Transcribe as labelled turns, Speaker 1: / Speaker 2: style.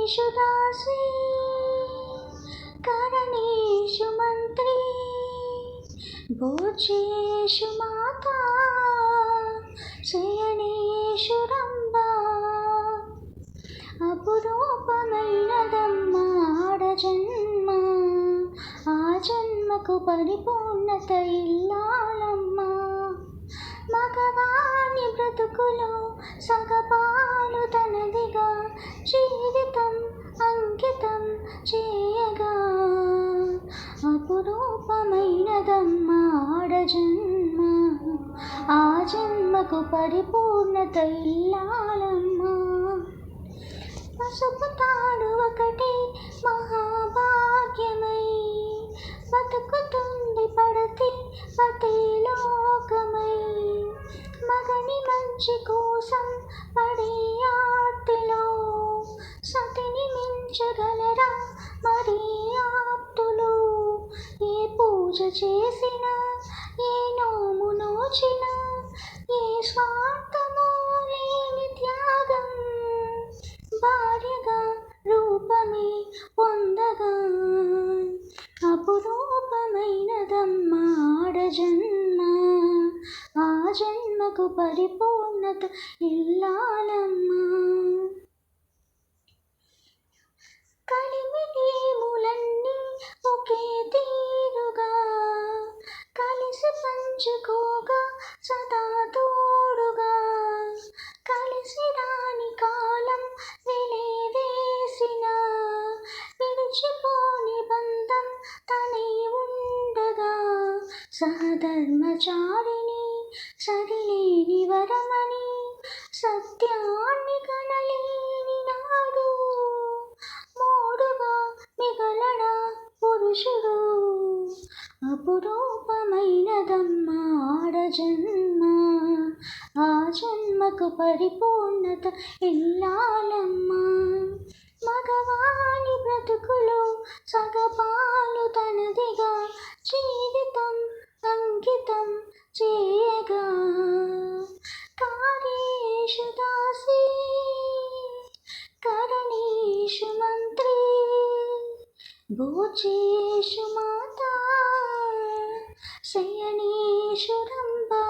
Speaker 1: कालेषु दासी करणेषु मन्त्री भोज्येषु माता शयनेषु रम्भा అపురూపమైనదమ్మా ఆడజన్మ ఆ జన్మకు పరిపూర్ణత ఇల్లాలమ్మా మగవాని బ్రతుకులో సగపాలు తనదిగా జీవితం అంకితం చేయగా అపురూపమైనదమ్మా ఆడజన్మ ఆ జన్మకు పరిపూర్ణత ఇల్లాలమ్మా పసుపు తాడు ఒకటి మహాభాగ్యమై బతుకుతుంది పడతి పతి లోకమై మగని మంచి కోసం పడే ఆర్తిలో సతిని మించగలరా మరి ఆప్తులు ఏ పూజ చేసినా ఏ నోము నోచినా ఏ స్వార్థమో లేని త్యాగం భార్యగా రూపమే పొందగా అపురూపమైనదమ్మా ఆడజన్మ ఆ జన్మకు పరిపూర్ణత ఇల్లాలమ్మా కలిమిలేములన్నీ ఒకే తీరుగా కలిసి పంచుకోగా సదా తోడుగా కలిసి రాని కాలం వెలివేసిన విడిచిపోని బంధం తనే ఉండగా సహధర్మచారిణి సరిలేని వరమని సత్యాన్ని కనలేని నాడు మోడుగా మిగలడా పురుషుడు అపురూపమైనదమ్మా ఆడజన్మ ఆ జన్మకు పరిపూర్ణత ఇల్లాలమ్మా మగవాని బ్రతుకులో సగపాలు తనదిగా జీవితం అంకితం చేయగా కార్యేషు దాసి కరణేషు మంత్రి భోజ్యేషు మాతా శయనేషు రంభా